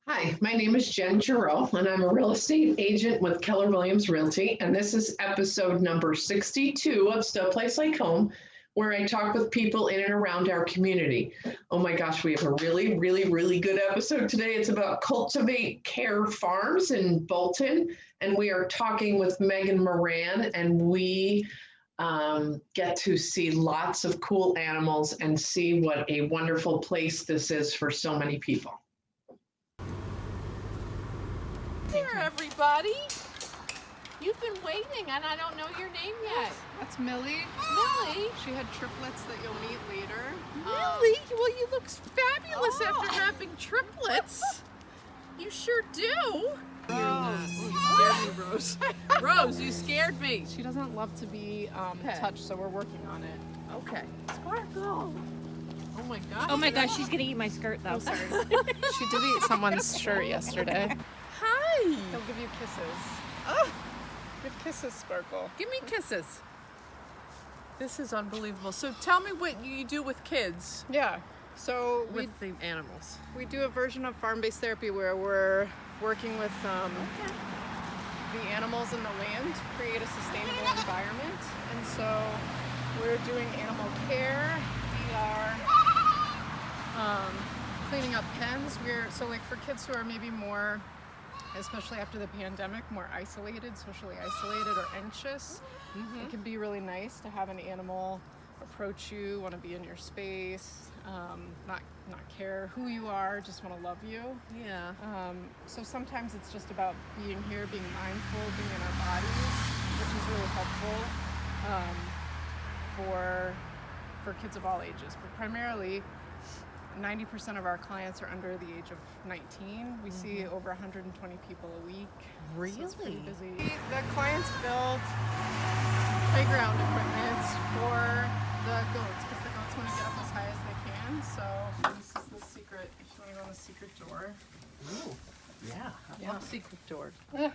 Hi, my name is Jen Giroux, and I'm a real estate agent with Keller Williams Realty. And this is episode number 62 of Stow Place Like Home, where I talk with people in and around our community. Oh my gosh, we have a really good episode today. It's about Cultivate Care Farms in Bolton. And we are talking with Megan Moran, and we get to see lots of cool animals and see what a wonderful place this is for so many people. Here, everybody. You've been waiting, and I don't know your name yet. That's Millie. Millie? She had triplets that you'll meet later. Millie? Well, you look fabulous after having triplets. You sure do. Rose. You scared me, Rose. Rose, you scared me. She doesn't love to be touched, so we're working on it. Okay. Sparkle. Oh my gosh. Oh my gosh, she's gonna eat my skirt though. Oh, sorry. She did eat someone's shirt yesterday. Hi. He'll give you kisses. Oh, give kisses, Sparkle. Give me kisses. This is unbelievable. So tell me what you do with kids, Yeah. So with the animals. we do a version of farm-based therapy where we're working with the animals and the land to create a sustainable environment. And so we're doing animal care. We are cleaning up pens. So like for kids who are maybe more, especially after the pandemic, more socially isolated or anxious, it can be really nice to have an animal approach you, want to be in your space, not care who you are, just want to love you. Yeah. So sometimes it's just about being here, being mindful, being in our bodies, which is really helpful for kids of all ages. But primarily, 90% of our clients are under the age of 19. We see over 120 people a week. Really? So it's pretty busy. The clients build playground equipment for the goats because the goats want to get up as high as they can. So this is the secret. If you want to go on the secret door. Ooh. Yeah. I love secret doors. Yeah.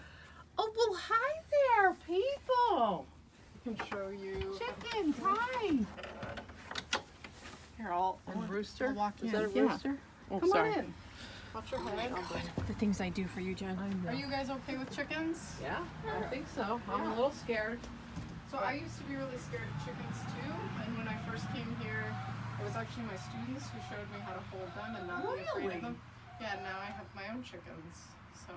Oh, well, hi there, people. I can show you. Chickens, hi. Here, I'll Rooster? I'll walk Is in. that a Yeah. rooster? Oh, Come sorry. on in. Watch your head. The things I do for you, Jen. Are you guys okay with chickens? Yeah, I think so. I'm a little scared. So I used to be really scared of chickens too, and when I first came here, it was actually my students who showed me how to hold them and not be afraid Really? of them. Yeah, now I have my own chickens. So,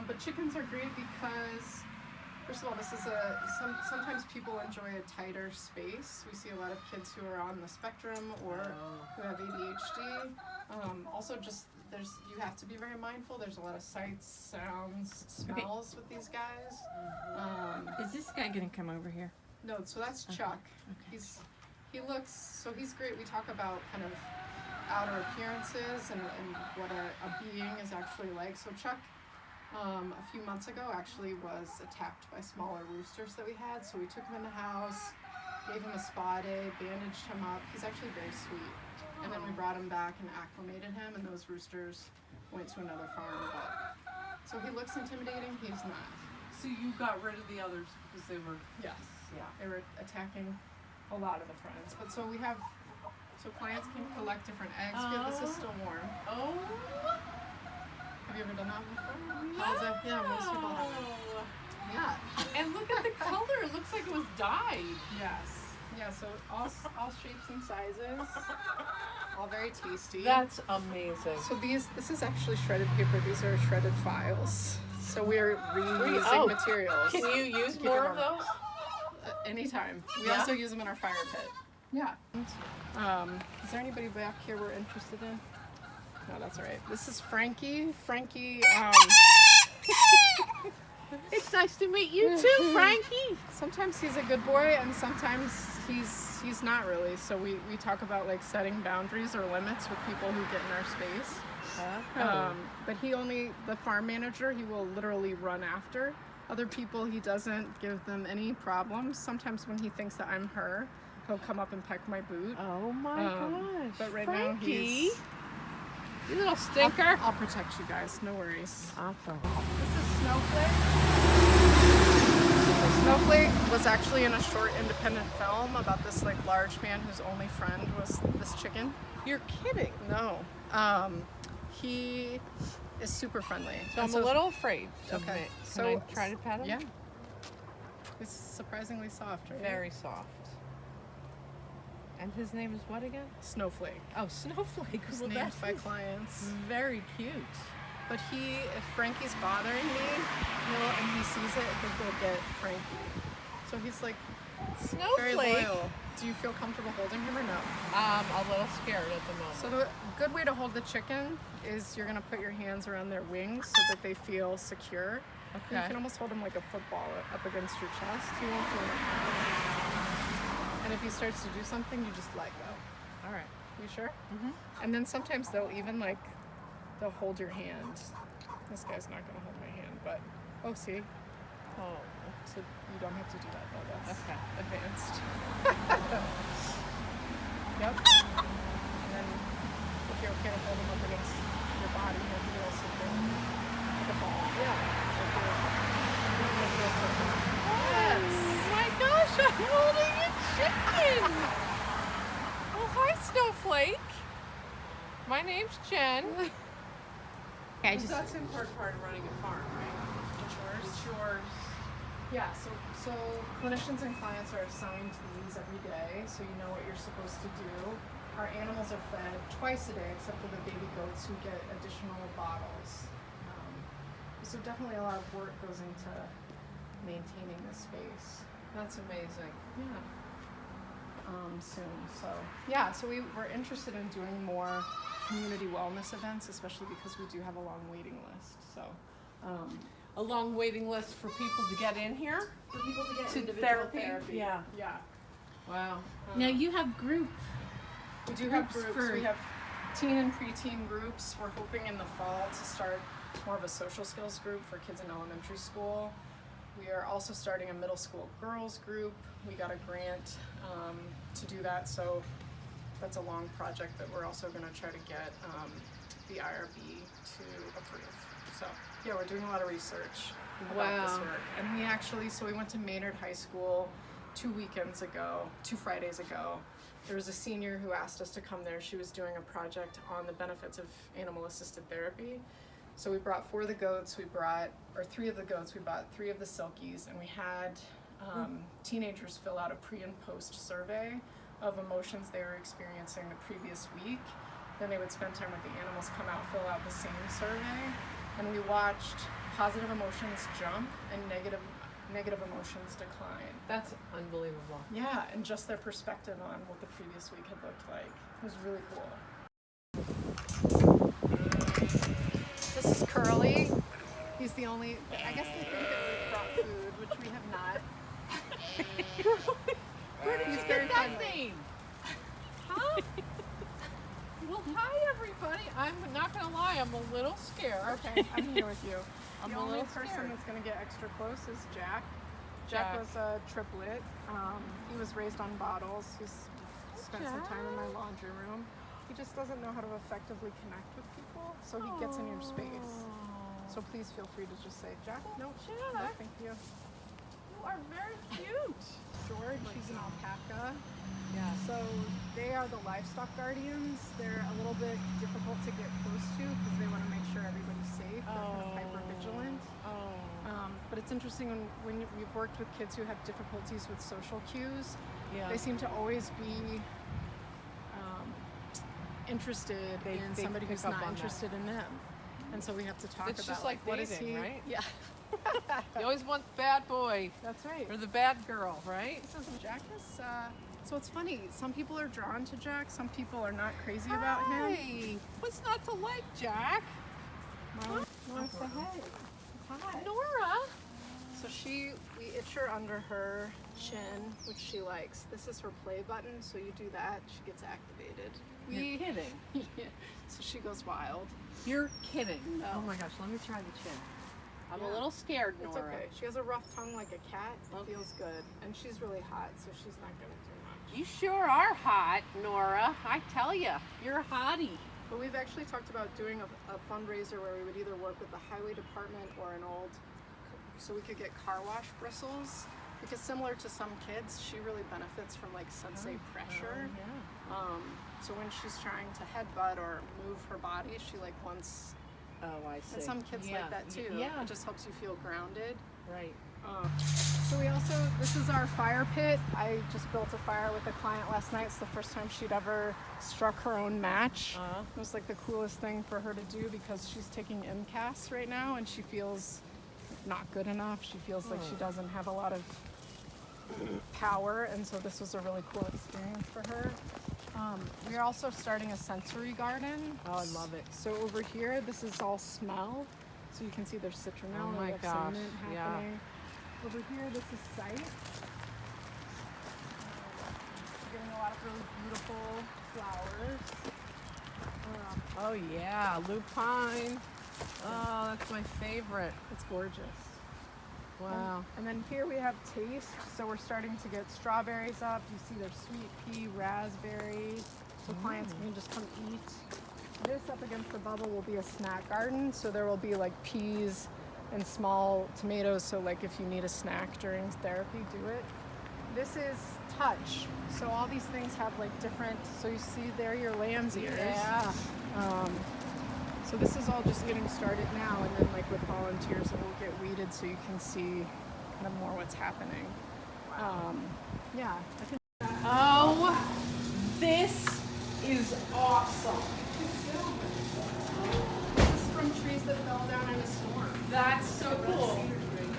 but chickens are great because, first of all, this is sometimes people enjoy a tighter space. We see a lot of kids who are on the spectrum or who have ADHD. Also, you have to be very mindful. There's a lot of sights, sounds, smells with these guys. Is this guy gonna come over here? No, so that's Chuck. Okay. He's great. We talk about kind of outer appearances and what a being is actually like. So Chuck, a few months ago, actually was attacked by smaller roosters that we had. So we took him in the house, gave him a spa day, bandaged him up. He's actually very sweet. And then we brought him back and acclimated him, and those roosters went to another farm. But so he looks intimidating. He's not. So you got rid of the others because they were... Yes. Yeah. They were attacking a lot of the friends. But so clients can collect different eggs. This is still warm. Oh. Have you ever done that before? How's it? Yeah, most people have. Yeah. And look at the color. It looks like it was dyed. Yes. Yeah, so all shapes and sizes. All very tasty. That's amazing. So this is actually shredded paper. These are shredded files. So we're reusing materials. Can you use more of those? Anytime. We Yeah? also use them in our fire pit. Yeah. Is there anybody back here we're interested in? No, that's all right. This is Frankie. Frankie, It's nice to meet you too, Frankie. sometimes he's a good boy and sometimes he's not really. So we talk about like setting boundaries or limits with people who get in our space. But the farm manager, he will literally run after other people. He doesn't give them any problems. Sometimes when he thinks that I'm her, he'll come up and peck my boot. Oh my gosh. But right Frankie, now he's... You little stinker. I'll protect you guys, no worries. Awesome. This is Snowflake. So Snowflake was actually in a short independent film about this like large man whose only friend was this chicken. You're kidding. No. He is super friendly. So And I'm a little afraid. Okay. Can I try to pet him? Yeah. He's surprisingly soft, right? Very soft. And his name is what again? Snowflake. Oh, Snowflake. He's Well, named that's by clients. very cute. But if Frankie's bothering me, and he sees it, he'll get Frankie. So he's like very Snowflake. loyal. Do you feel comfortable holding him or no? A little scared at the moment. So the good way to hold the chicken is you're gonna put your hands around their wings so that they feel secure. Okay. You can almost hold him like a football up against your chest. He won't do anything. And if he starts to do something, you just let go. All right. You sure? Mm-hmm. And then sometimes they'll hold your hand. This guy's not gonna hold my hand, but see. Oh. So you don't have to do that though. That's Okay. advanced. Yep. And then if you're okay to hold him up against your body, he'll feel secure. Like a ball. Yeah. Yes. Oh my gosh, I'm holding a chicken. Well, hi, Snowflake. My name's Jen. That's an important part of running a farm, right? It's yours. Yeah, so clinicians and clients are assigned to these every day, so you know what you're supposed to do. Our animals are fed twice a day, except for the baby goats who get additional bottles. So definitely a lot of work goes into maintaining this space. That's amazing. Yeah. Soon. So we were interested in doing more community wellness events, especially because we do have a long waiting list. So. A long waiting list for people to get in here? For people to get To individual therapy? Yeah. Yeah. Wow. Now you have group. We do have Groups groups. for- We have teen and preteen groups. We're hoping in the fall to start more of a social skills group for kids in elementary school. We are also starting a middle school girls group. We got a grant to do that, so that's a long project that we're also going to try to get the IRB to approve. So yeah, we're doing a lot of research about this Wow. work. And we went to Maynard High School 2 Fridays ago. There was a senior who asked us to come there. She was doing a project on the benefits of animal-assisted therapy. So we brought 3 of the goats, we brought 3 of the silkies, and we had teenagers fill out a pre and post survey of emotions they were experiencing the previous week. Then they would spend time with the animals, come out, fill out the same survey, and we watched positive emotions jump and negative emotions decline. That's unbelievable. Yeah, and just their perspective on what the previous week had looked like. It was really cool. This is Curly. He's the only, I guess they think that we've brought food, which we have not. Where did He's you very get that friendly. name? Huh? Well, hi everybody. I'm not gonna lie, I'm a little scared. Okay, I'm here with you. I'm The a only little person scared. that's going to get extra close is Jack. Jack. Jack was a triplet. He was raised on bottles. He's spent some time in my laundry room. He just doesn't know how to effectively connect with people, so he gets in your space. So please feel free to just say, Jack, no, Jack. thank you. You are very cute. George, he's an alpaca. Yeah. So they are the livestock guardians. They're a little bit difficult to get close to because they want to make sure everybody's safe. They're kind of hyper vigilant. But it's interesting when we've worked with kids who have difficulties with social cues. Yeah. They seem to always be interested in they somebody pick who's up not on that. interested in them. And so we have to talk It's about just like what is dating, he? right? Yeah. You always want the bad boy That's right. or the bad girl, right? This is Jack is so it's funny. Some people are drawn to Jack. Some people are not crazy about him. Hey, what's not to like, Jack? Mom, you want to say hey? Hi. Nora. So we itch her under her chin, which she likes. This is her play button, so you do that, she gets activated. You're kidding. Yeah. So she goes wild. You're kidding. No. Oh my gosh, let me try the chin. I'm Yeah. a little scared, It's Nora. okay. She has a rough tongue like a cat. It Okay. feels good. And she's really hot, so she's not gonna do much. You sure are hot, Nora. I tell you, you're a hottie. But we've actually talked about doing a fundraiser where we would either work with the highway department or so we could get car wash bristles. Because similar to some kids, she really benefits from like sensate pressure. Yeah. So when she's trying to headbutt or move her body, she like wants. Oh, I see. And some kids like that too. Yeah. It just helps you feel grounded. Right. So we also, this is our fire pit. I just built a fire with a client last night. It's the first time she'd ever struck her own match. It was like the coolest thing for her to do because she's taking MCAS right now and she feels not good enough. She feels like she doesn't have a lot of power, and so this was a really cool experience for her. We are also starting a sensory garden. Oh, I love it. So over here, this is all smell. So you can see there's citronella, Oh my we have gosh, cinnamon yeah. happening. Over here, this is sight. Getting a lot of really beautiful flowers. Oh yeah, lupine. Oh, that's my favorite. It's gorgeous. Wow. And then here we have taste. So we're starting to get strawberries up. You see there's sweet pea, raspberries. So clients can just come eat. This up against the bubble will be a snack garden. So there will be like peas and small tomatoes. So like if you need a snack during therapy, do it. This is touch. So all these things have like different, so you see there your lamb's ears. Yeah. So this is all just getting started now, and then like with volunteers it will get weeded so you can see kind of more what's happening. Yeah. Oh, this is awesome. This is from trees that fell down in a storm. That's so cool.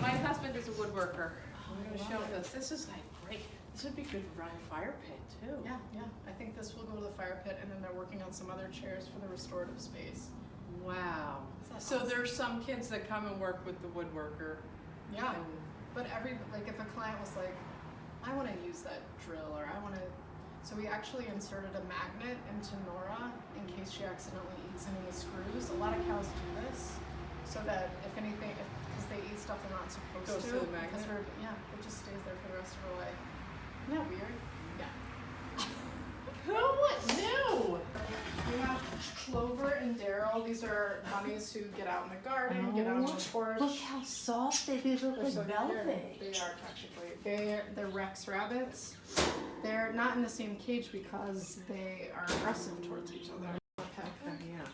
My husband is a woodworker. I'm going to show him this. This is like great. This would be good to run a fire pit too. Yeah, yeah. I think this will go to the fire pit, and then they're working on some other chairs for the restorative space. Wow. Isn't that So awesome? there's some kids that come and work with the woodworker. Yeah. And But like if a client was like, I want to use that drill, or I want to, so we actually inserted a magnet into Nora in case she accidentally eats any of the screws. A lot of cows do this, so that if anything, because they eat stuff they're not supposed Goes to, to the magnet? because it just stays there for the rest of her life. Isn't that weird? Yeah. who knew? We have Clover and Daryl. These are bunnies who get out in the garden, get out on the porch. Look how soft they do. Look They're like so velvet. They are technically. They're Rex rabbits. They're not in the same cage because they are aggressive towards each other. Okay. Yeah.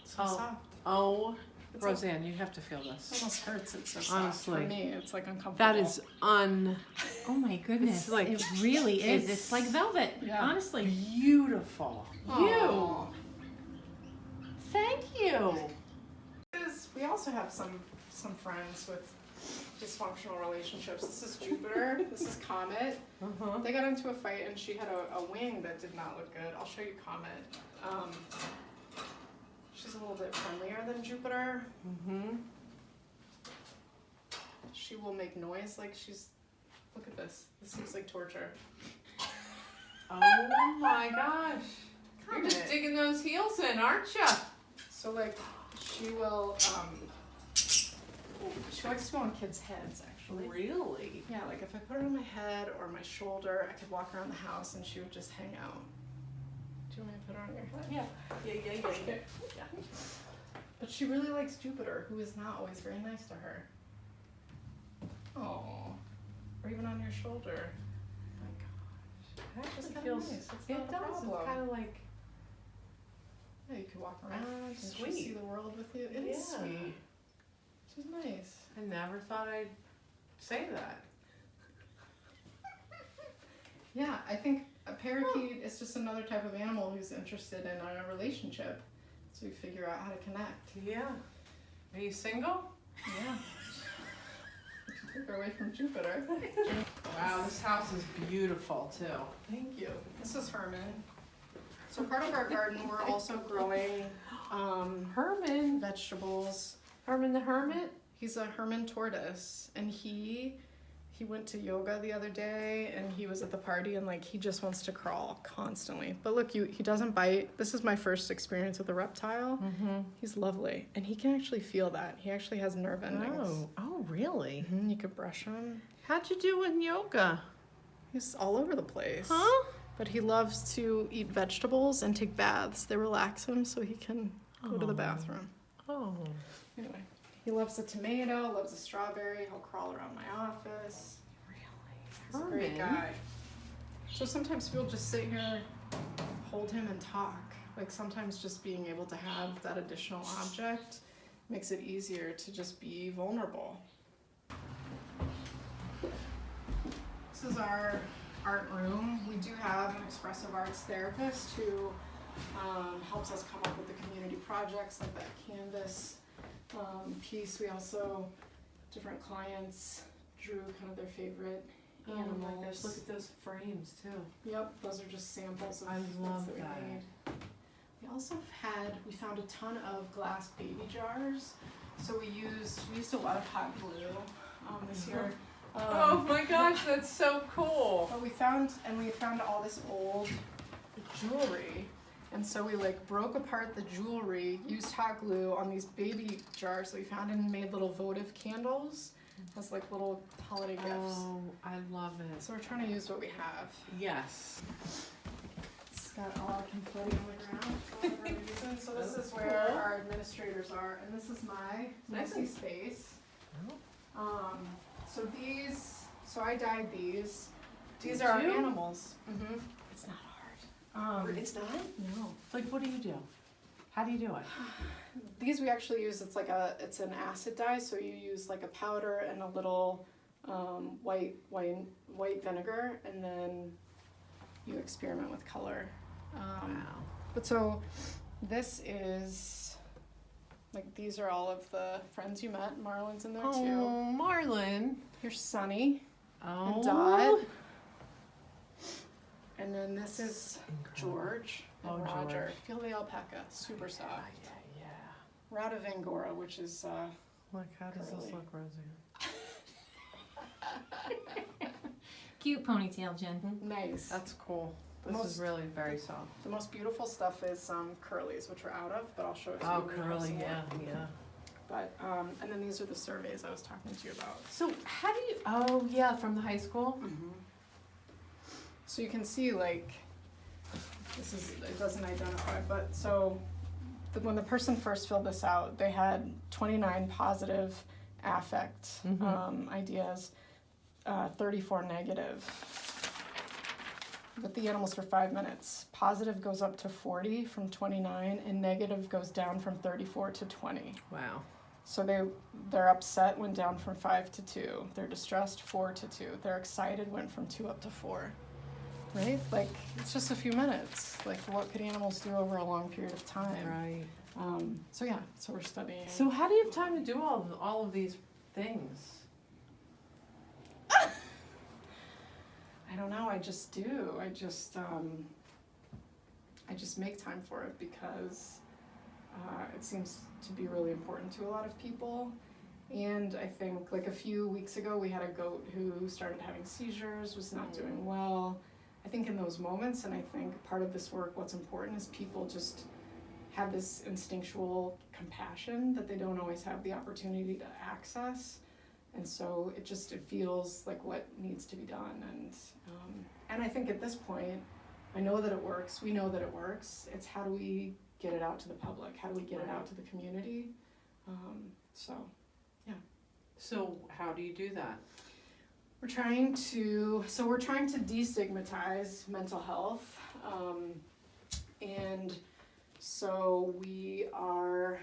So Oh. soft. Oh, It's Rosanne, you have to feel It this. almost hurts. It's so soft. Honestly. For me, it's like uncomfortable. That is Oh my goodness. It's like- it really is. It's like velvet. Yeah. Honestly. beautiful. Aw. Thank you. We also have some friends with dysfunctional relationships. This is Jupiter. This is Comet. Uh-huh. They got into a fight and she had a wing that did not look good. I'll show you Comet. She's a little bit friendlier than Jupiter. Mm-hmm. She will make noise like she's, look at this. This looks like torture. Oh my gosh. You're just Comet. digging those heels in, aren't you? So like she will, she likes to go on kids' heads actually. Really? Yeah, like if I put her on my head or my shoulder, I could walk around the house and she would just hang out. Do you want me to put her on your head? Yeah. Okay. Yeah. But she really likes Jupiter, who is not always very nice to her. Oh. Or even on your shoulder. Oh my gosh. That It's actually kinda feels, nice. It's it not a does. It's problem. kind of like, Yeah, you could walk around and she'll Sweet. see the world with you. It is Yeah. sweet. She's nice. I never thought I'd say that. Yeah, I think a parakeet is just another type of animal who's interested in a relationship. So we figure out how to connect. Yeah. Are you single? Yeah. Took her away from Jupiter. Wow, this house is beautiful too. Thank you. This is Herman. So part of our garden, we're also growing Herman. vegetables. Herman the Hermit? He's a Herman tortoise, and he went to yoga the other day, and he was at the party, and like he just wants to crawl constantly. But look, he doesn't bite. This is my first experience with a reptile. Mm-hmm. He's lovely, and he can actually feel that. He actually has nerve endings. Oh, really? You could brush him. How'd you do in yoga? He's all over the place. Huh? But he loves to eat vegetables and take baths. They relax him so he can go to the bathroom. Oh. Anyway, he loves a tomato, loves a strawberry. He'll crawl around my office. Really? He's a great guy. So sometimes we'll just sit here hold him and talk. Like sometimes just being able to have that additional object makes it easier to just be vulnerable. This is our art room. We do have an expressive arts therapist who helps us come up with the community projects like that canvas piece. We also, different clients drew kind of their favorite animals. Oh my gosh, look at those frames too. Yep, those are just samples of I things love that we that. made. We also we found a ton of glass baby jars. So we used a lot of hot glue this year. Oh my gosh, that's so cool. But we found all this old jewelry. And so we like broke apart the jewelry, used hot glue on these baby jars that we found and made little votive candles as like little holiday gifts. Oh, I love it. So we're trying to use what we have. Yes. It's got all confetti on the ground for whatever reason. So this is where our administrators are, and this is my messy space. So I dyed these. These are our animals. Mm-hmm. It's not hard. It's not? No. Like, what do you do? How do you do it? These we actually use. It's an acid dye. So you use like a powder and a little white vinegar, and then you experiment with color. Wow. But so this is like these are all of the friends you met. Marlon's in there too. Oh, Marlon. Here's Sunny Oh. and Dot. And then this is George and Oh, Roger. George. Feel the alpaca, super soft. Yeah. Rata Vangora, which is Look, how does Curly. this look, Rosanne? Cute ponytail, Jen. nice. That's cool. The This most- is really very soft. The most beautiful stuff is curlies, which we're out of, but I'll show it to you. Oh, when we have curly, some more. yeah. But and then these are the surveys I was talking to you about. So how do you, oh yeah, from the high school? So you can see like it doesn't identify, but so when the person first filled this out, they had 29 positive affect ideas, 34 negative. With the animals for 5 minutes, positive goes up to 40 from 29, and negative goes down from 34 to 20. Wow. So they're upset went down from 5 to 2. They're distressed 4 to 2. They're excited went from 2 up to 4. Right? Like it's just a few minutes. Like what could animals do over a long period of time? Right. So yeah, so we're studying. So how do you have time to do all of these things? I don't know. I just do. I just make time for it because it seems to be really important to a lot of people. And I think like a few weeks ago we had a goat who started having seizures, was not doing well. I think in those moments, and I think part of this work, what's important is people just have this instinctual compassion that they don't always have the opportunity to access. And so it feels like what needs to be done. And I think at this point, I know that it works. We know that it works. It's how do we get it out to the public? How do we get it out to the community? So how do you do that? We're trying to destigmatize mental health. And so we are,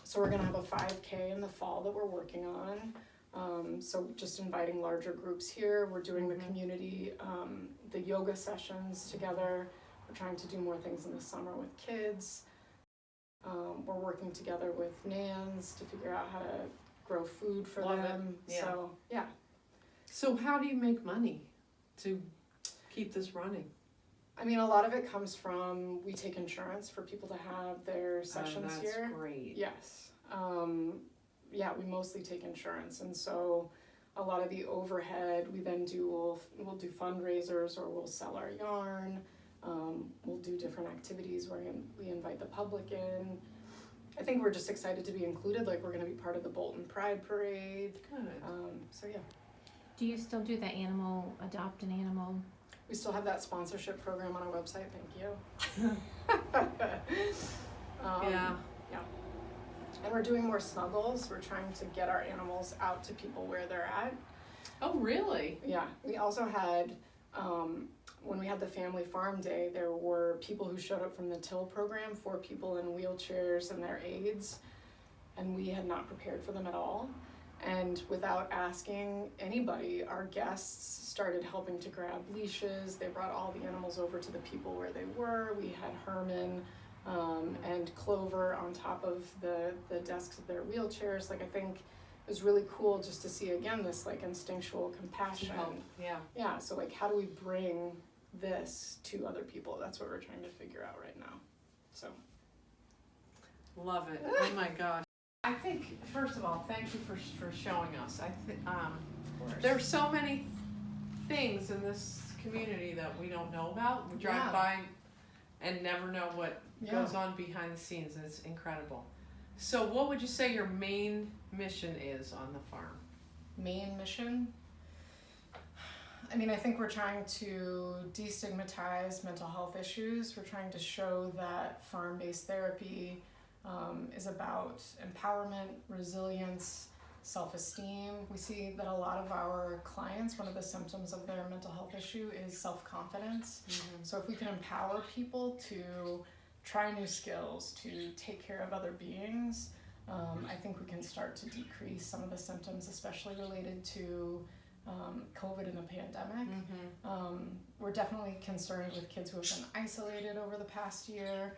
so we're gonna have a 5K in the fall that we're working on. So just inviting larger groups here. We're doing the community, the yoga sessions together. We're trying to do more things in the summer with kids. We're working together with NANs to figure out how to grow food for Love it. them. Yeah. So yeah. So how do you make money to keep this running? I mean, a lot of it comes from, we take insurance for people to have their sessions here. That's great. Yes. We mostly take insurance. And so a lot of the overhead we then we'll do fundraisers or we'll sell our yarn. We'll do different activities where we invite the public in. I think we're just excited to be included. Like we're going to be part of the Bolton Pride Parade. Good. So yeah. Do you still do the adopt an animal? We still have that sponsorship program on our website. Thank you. Yeah. And we're doing more snuggles. We're trying to get our animals out to people where they're at. Oh, really? Yeah. We also had When we had the family farm day, there were people who showed up from the till program, 4 people in wheelchairs and their aides, and we had not prepared for them at all. And without asking anybody, our guests started helping to grab leashes. They brought all the animals over to the people where they were. We had Herman and Clover on top of the desks of their wheelchairs. Like, I think it was really cool just to see, again, this like instinctual compassion. Yeah, so like, how do we bring this to other people? That's what we're trying to figure out right now. So Love it. Oh my gosh. I think, first of all, thank you for showing us. There's so many things in this community that we don't know about. We drive by and never know what goes on behind the scenes. It's incredible. So what would you say your main mission is on the farm? Main mission? I mean, I think we're trying to destigmatize mental health issues. We're trying to show that farm-based therapy is about empowerment, resilience, self-esteem. We see that a lot of our clients, one of the symptoms of their mental health issue is self-confidence. So if we can empower people to try new skills, to take care of other beings, I think we can start to decrease some of the symptoms, especially related to COVID and the pandemic. We're definitely concerned with kids who have been isolated over the past year,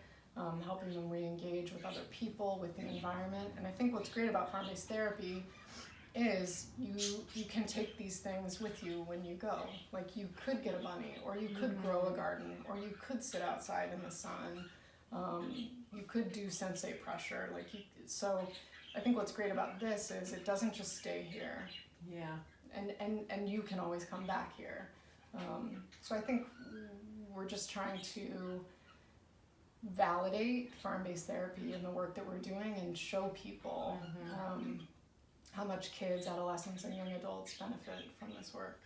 helping them re-engage with other people, with the environment. And I think what's great about farm-based therapy is you can take these things with you when you go. Like, you could get a bunny, or you could grow a garden, or you could sit outside in the sun. You could do sensei pressure. So I think what's great about this is it doesn't just stay here. Yeah. And you can always come back here. So I think we're just trying to validate farm-based therapy and the work that we're doing, and show people how much kids, adolescents, and young adults benefit from this work.